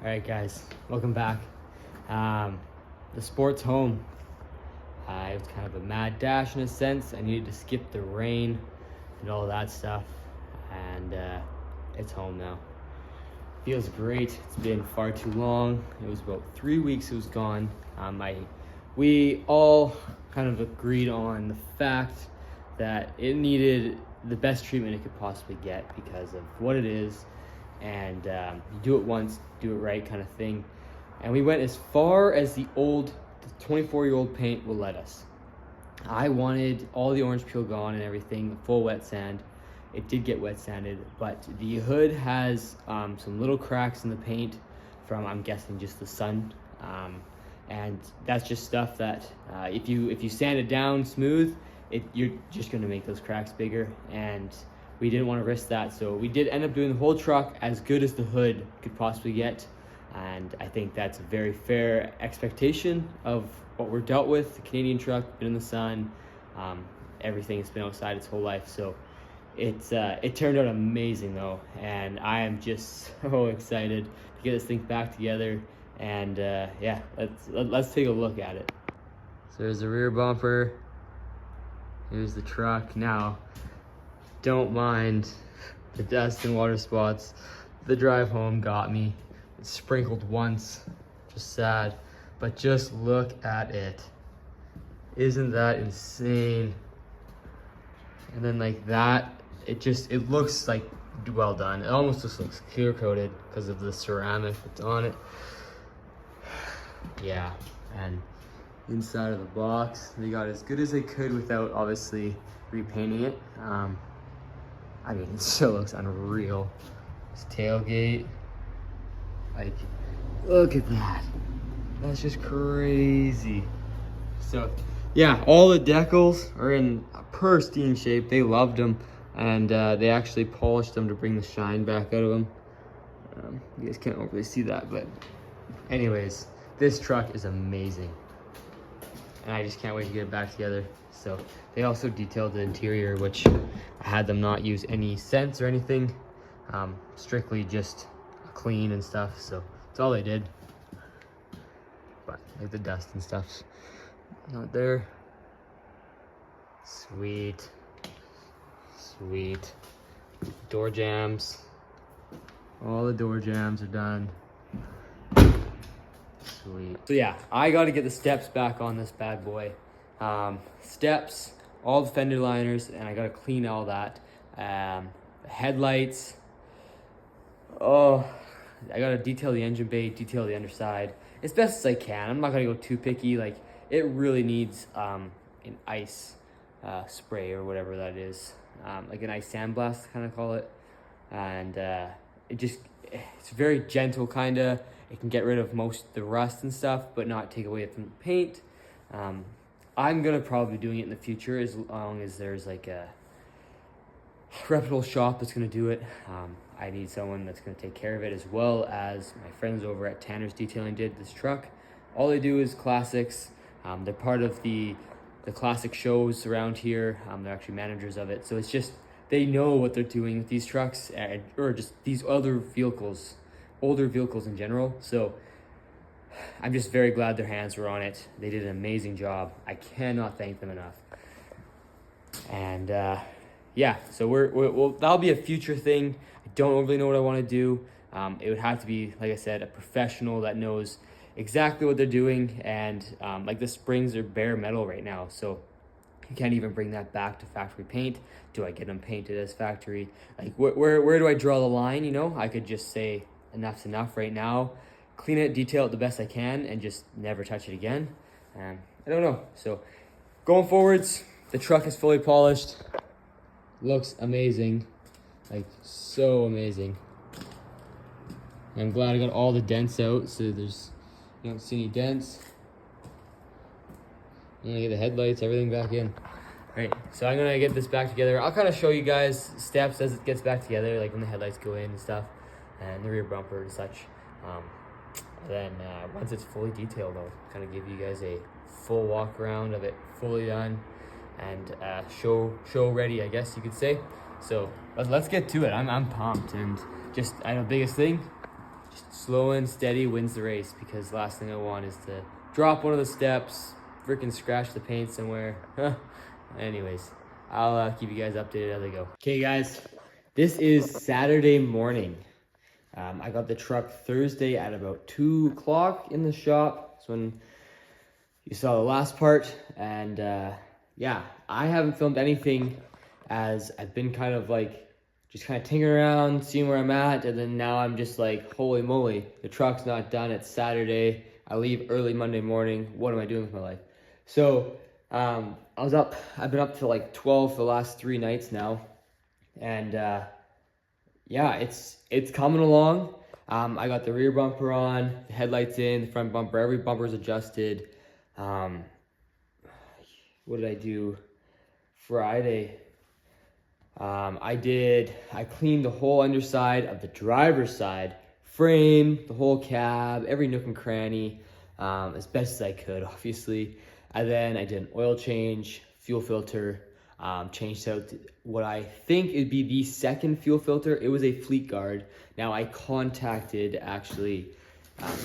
Alright guys, welcome back. The sport's home. It was kind of a mad dash in a sense. I needed to skip the rain and all that stuff, and it's home now. Feels great. It's been far too long. It was about 3 weeks it was gone. We all kind of agreed on the fact that it needed the best treatment it could possibly get because of what it is, and you do it once, do it right kind of thing. And we went as far as the 24-year-old paint will let us. I wanted all the orange peel gone and everything, full wet sand. It did get wet sanded, but the hood has some little cracks in the paint from, I'm guessing, just the sun. And that's just stuff that if you sand it down smooth, you're just gonna make those cracks bigger, and we didn't want to risk that. So we did end up doing the whole truck as good as the hood could possibly get. And I think that's a very fair expectation of what we're dealt with. The Canadian truck, been in the sun, everything has been outside its whole life. So it turned out amazing though, and I am just so excited to get this thing back together. And yeah, let's take a look at it. So there's the rear bumper. Here's the truck. Now, don't mind the dust and water spots. The drive home got me. It sprinkled once, just sad, but just look at it. Isn't that insane? And then like that, it looks like well done. It almost just looks clear coated because of the ceramic that's on it. Yeah, and inside of the box, they got as good as they could without obviously repainting it. I mean, it still looks unreal. This tailgate, like, look at that. That's just crazy. So, yeah, all the decals are in pristine shape. They loved them, and they actually polished them to bring the shine back out of them. You guys can't overly see that, but anyways, this truck is amazing. And I just can't wait to get it back together. So they also detailed the interior, which I had them not use any scents or anything, strictly just clean and stuff. So that's all they did. But like the dust and stuff's not there. Sweet, sweet. Door jambs. All the door jambs are done. Sweet. So yeah, I got to get the steps back on this bad boy. Steps, all the fender liners, and I got to clean all that. Headlights. Oh, I got to detail the engine bay, detail the underside as best as I can. I'm not going to go too picky. Like, it really needs an ice spray or whatever that is. Like an ice sandblast, kind of call it. And it's very gentle, kind of. It can get rid of most of the rust and stuff, but not take away from the paint. I'm gonna probably be doing it in the future as long as there's like a reputable shop that's gonna do it. I need someone that's gonna take care of it, as well as my friends over at Tanner's Detailing did this truck. All they do is classics. They're part of the classic shows around here. They're actually managers of it. So it's just, they know what they're doing with these trucks, or just these other vehicles, older vehicles in general. So I'm just very glad their hands were on it. They did an amazing job. I cannot thank them enough. And yeah, so we'll that'll be a future thing. I don't really know what I want to do. It would have to be, like I said, a professional that knows exactly what they're doing. And like the springs are bare metal right now, so you can't even bring that back to factory paint. Do I get them painted as factory? Like where do I draw the line? You know, I could just say enough's enough right now, clean it, detail it the best I can, and just never touch it again. I don't know. So going forwards, the truck is fully polished. Looks amazing, like so amazing. I'm glad I got all the dents out, so you don't see any dents. I'm gonna get the headlights, everything back in. Right, so I'm gonna get this back together. I'll kind of show you guys steps as it gets back together, like when the headlights go in and stuff, and the rear bumper and such. Then once it's fully detailed, I'll kind of give you guys a full walk around of it fully done and show ready, I guess you could say. So let's get to it. I'm pumped, and just, I know, biggest thing, just slow and steady wins the race, because the last thing I want is to drop one of the steps, freaking scratch the paint somewhere. Anyways, I'll keep you guys updated as I go. Okay guys, this is Saturday morning. I got the truck Thursday at about 2 o'clock in the shop. That's when you saw the last part. And yeah, I haven't filmed anything, as I've been kind of like just kind of tinkering around, seeing where I'm at. And then now I'm just like, holy moly, the truck's not done. It's Saturday. I leave early Monday morning. What am I doing with my life? So I've been up till like 12 for the last 3 nights now. And yeah, it's coming along. I got the rear bumper on, the headlights in, the front bumper, every bumper's adjusted. What did I do Friday? I cleaned the whole underside of the driver's side, frame, the whole cab, every nook and cranny, as best as I could, obviously. And then I did an oil change, fuel filter, changed out what I think it'd be the second fuel filter. It was a Fleet Guard. Now I contacted actually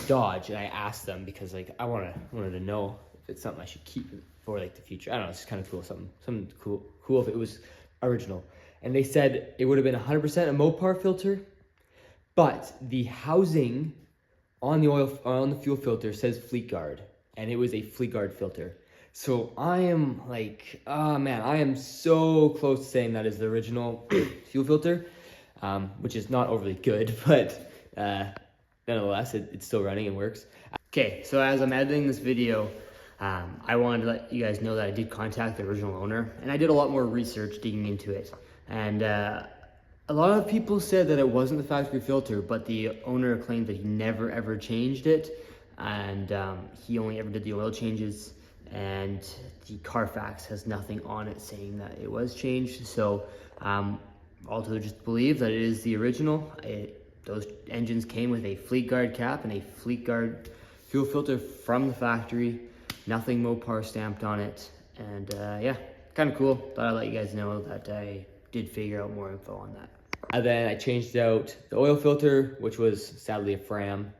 Dodge, and I asked them, because like I wanted to know if it's something I should keep for like the future. I don't know, it's just kind of cool, something cool if it was original. And they said it would have been 100% a Mopar filter, but the housing on the fuel filter says Fleet Guard, and it was a Fleet Guard filter. So I am like, oh man, I am so close to saying that is the original fuel filter, which is not overly good, but nonetheless, it's still running and works. Okay, so as I'm editing this video, I wanted to let you guys know that I did contact the original owner, and I did a lot more research digging into it. And a lot of people said that it wasn't the factory filter, but the owner claimed that he never ever changed it, and he only ever did the oil changes. And the Carfax has nothing on it saying that it was changed. So also just believe that it is the original. Those engines came with a Fleet Guard cap and a Fleet Guard fuel filter from the factory. Nothing Mopar stamped on it. And yeah, kind of cool. Thought I'd let you guys know that I did figure out more info on that. And then I changed out the oil filter, which was sadly a Fram.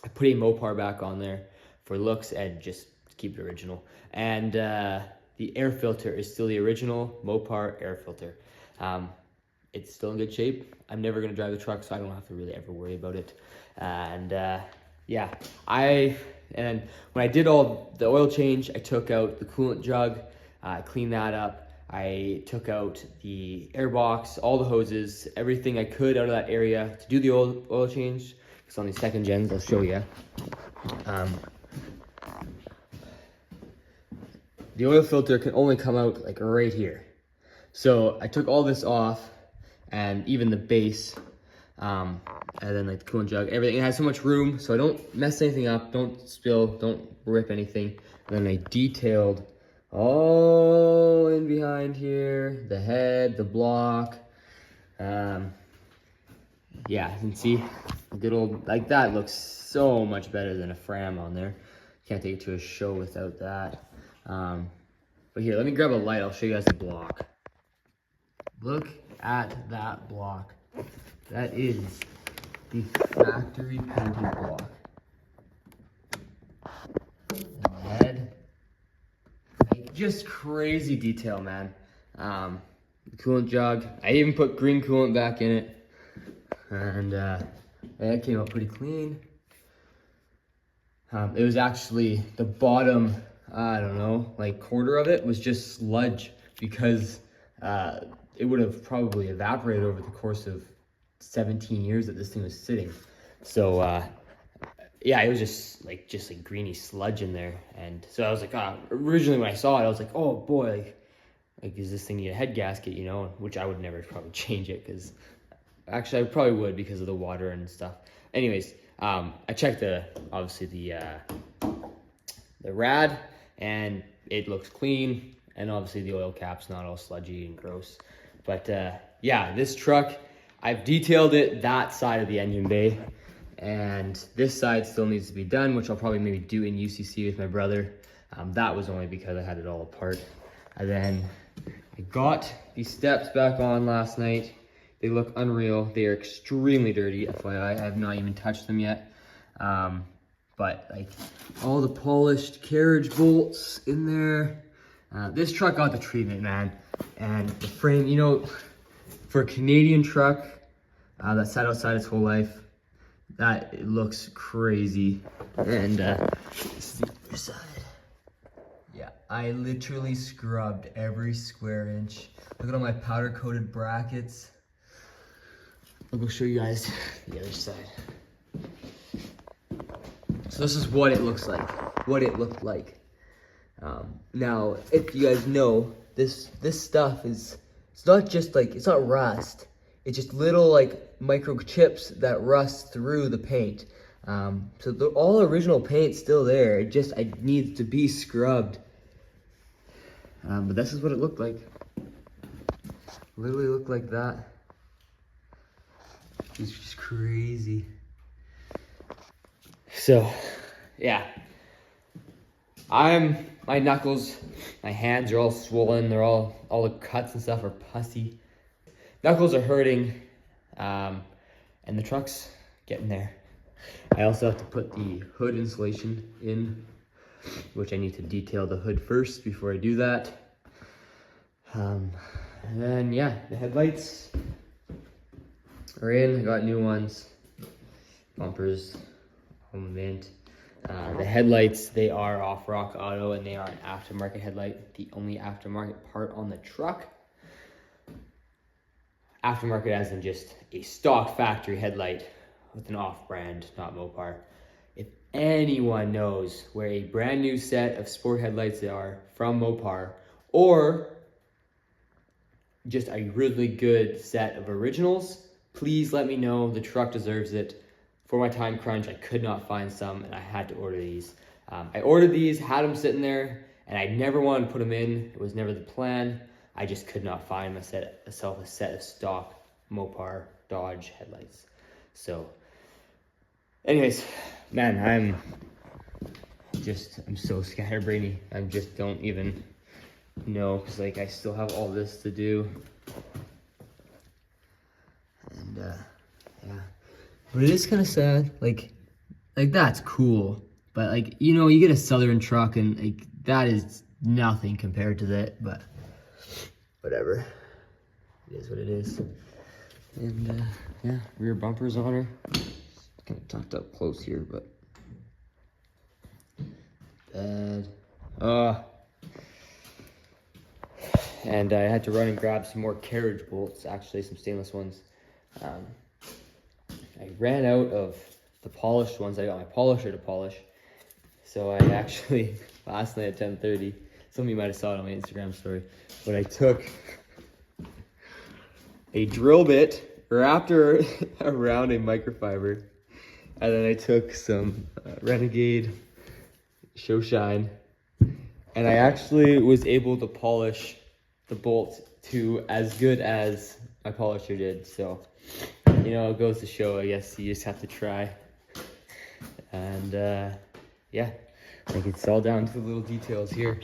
I put a Mopar back on there for looks and just keep it original. And the air filter is still the original Mopar air filter. It's still in good shape. I'm never gonna drive the truck, so I don't have to really ever worry about it. And yeah, and when I did all the oil change, I took out the coolant jug, cleaned that up. I took out the air box, all the hoses, everything I could out of that area to do the oil change. Because on these second gens, I'll show you. The oil filter can only come out like right here. So I took all this off, and even the base, and then like the coolant jug, everything. It has so much room, so I don't mess anything up, don't spill, don't rip anything. And then I detailed all in behind here, the head, the block. Yeah, you can see a good old, like that looks so much better than a Fram on there. Can't take it to a show without that. But here, let me grab a light. I'll show you guys the block. Look at that block. That is the factory painted block. And the head. Like, just crazy detail, man. The coolant jug. I even put green coolant back in it. And that came out pretty clean. It was actually the bottom, I don't know, like quarter of it was just sludge, because it would have probably evaporated over the course of 17 years that this thing was sitting. So yeah, it was just like greeny sludge in there. And so I was like, originally when I saw it, I was like, oh boy, like does this thing need a head gasket, you know? Which I would never probably change it, because actually I probably would, because of the water and stuff. Anyways, I checked obviously the rad, and it looks clean, and obviously the oil cap's not all sludgy and gross. But yeah, this truck, I've detailed it, that side of the engine bay, and this side still needs to be done, which I'll probably maybe do in UCC with my brother. That was only because I had it all apart. And then I got these steps back on last night They look unreal. They are extremely dirty, FYI. I have not even touched them yet. But like all the polished carriage bolts in there. This truck got the treatment, man. And the frame, you know, for a Canadian truck that sat outside its whole life, that it looks crazy. And this is the other side. Yeah, I literally scrubbed every square inch. Look at all my powder coated brackets. I'll go show you guys the other side. So this is what it looks like, what it looked like. Now, if you guys know, this stuff is, it's not just like, it's not rust. It's just little like microchips that rust through the paint. So all original paint's still there. It needs to be scrubbed. But this is what it looked like. Literally looked like that. It's just crazy. So, yeah. My knuckles, my hands are all swollen. They're all the cuts and stuff are pussy. Knuckles are hurting, and the truck's getting there. I also have to put the hood insulation in, which I need to detail the hood first before I do that. And then, yeah, the headlights are in. I got new ones. Bumpers, home mint. The headlights, they are off Rock Auto, and they are an aftermarket headlight. The only aftermarket part on the truck. Aftermarket as in just a stock factory headlight with an off-brand, not Mopar. If anyone knows where a brand new set of sport headlights are from Mopar, or just a really good set of originals, please let me know. The truck deserves it. For my time crunch, I could not find some, and I had to order these. I ordered these, had them sitting there, and I never wanted to put them in. It was never the plan. I just could not find myself a set of stock Mopar Dodge headlights. So, anyways, man, I'm so scatterbrainy. I just don't even know, because like I still have all this to do. And yeah. But it is kind of sad, like that's cool, but like, you know, you get a Southern truck and like that is nothing compared to that, but whatever, it is what it is. And yeah, rear bumper's on her, kind of tucked up close here, but bad. And I had to run and grab some more carriage bolts, actually some stainless ones. I ran out of the polished ones. I got my polisher to polish. So I actually, last night at 10:30, some of you might have saw it on my Instagram story, but I took a drill bit, wrapped her around a microfiber, and then I took some Renegade Show Shine, and I actually was able to polish the bolts to as good as my polisher did. So, you know, it goes to show, I guess you just have to try. And yeah, like it's all down to the little details here.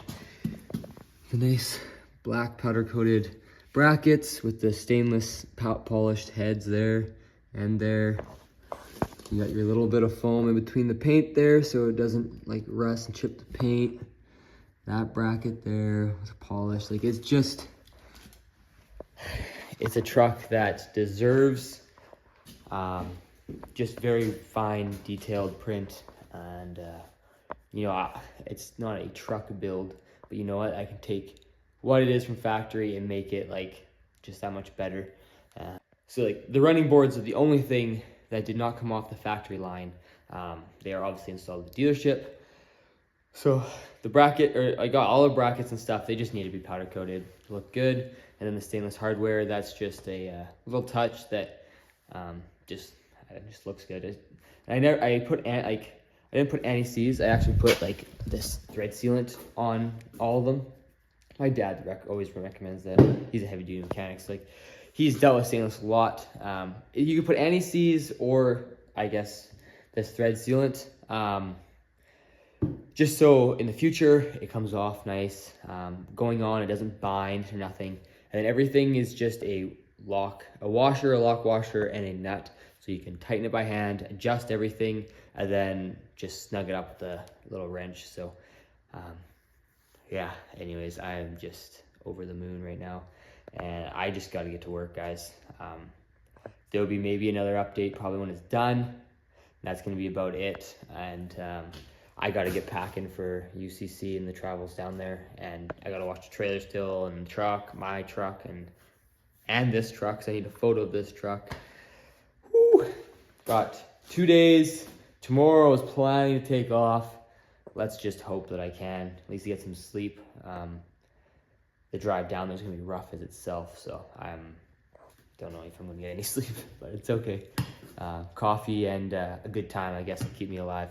The nice black powder coated brackets with the stainless polished heads there and there. You got your little bit of foam in between the paint there so it doesn't like rust and chip the paint. That bracket there was polished. Like it's a truck that deserves just very fine detailed print. And you know, it's not a truck build, but you know what, I can take what it is from factory and make it like just that much better. So like the running boards are the only thing that did not come off the factory line. They are obviously installed at the dealership. So the bracket, or I got all the brackets and stuff, they just need to be powder coated to look good. And then the stainless hardware, that's just a little touch that just looks good. I didn't put anti-seize. I actually put like this thread sealant on all of them. My dad always recommends that. He's a heavy duty mechanic, so like he's dealt with stainless a lot. You can put anti-seize or I guess this thread sealant, just so in the future it comes off nice. Going on, it doesn't bind or nothing. And then everything is just a washer, a lock washer, and a nut. So you can tighten it by hand, adjust everything, and then just snug it up with a little wrench. So yeah, anyways, I am just over the moon right now, and I just got to get to work, guys. There'll be maybe another update probably when it's done. That's going to be about it. And I got to get packing for UCC and the travels down there, and I got to watch the trailer still, and the truck, my truck, and this truck, so I need a photo of this truck. Whew. Got 2 days. Tomorrow I was planning to take off. Let's just hope that I can at least get some sleep. The drive down there is going to be rough as itself, so don't know if I'm going to get any sleep, but it's okay. Coffee and a good time, I guess, will keep me alive.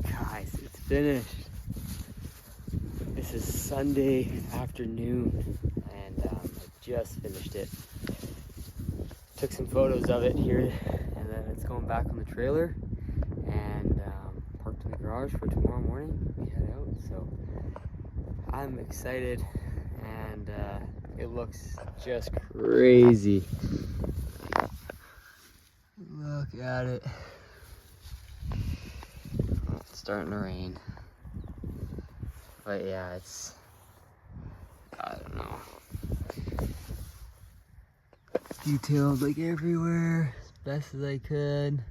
Guys, it's finished. This is Sunday afternoon, and I just finished it. Took some photos of it here, and then it's going back on the trailer, and parked in the garage for tomorrow morning. We head out, so I'm excited, and it looks just crazy. Look at it. It's starting to rain. But yeah, I don't know. Detailed like everywhere, as best as I could.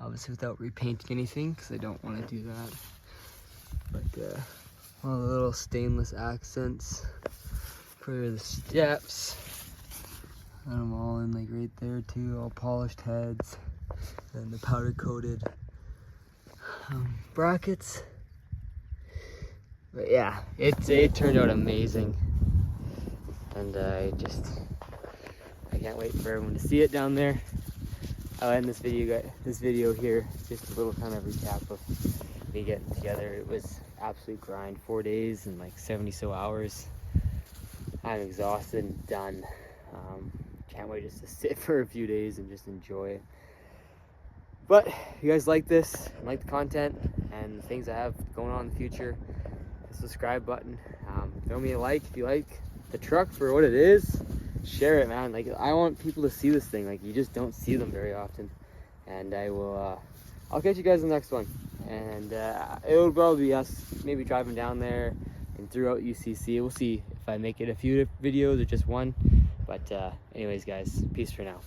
Obviously without repainting anything, because I don't want to do that. But all the little stainless accents for the steps. Got them all in like right there too, all polished heads. And the powder coated brackets. But yeah, it turned out amazing, and I can't wait for everyone to see it down there. I'll end this video here, just a little kind of recap of me getting together. It was absolute grind, 4 days and like 70 so hours. I'm exhausted and done. Can't wait just to sit for a few days and just enjoy it. But if you guys like this, like the content and the things I have going on in the future, the subscribe button. Throw me a like if you like the truck for what it is. Share it, man. Like, I want people to see this thing. Like, you just don't see them very often. And I'll catch you guys in the next one. And it'll probably be us maybe driving down there and throughout UCC. We'll see if I make it a few videos or just one. But anyways, guys, peace for now.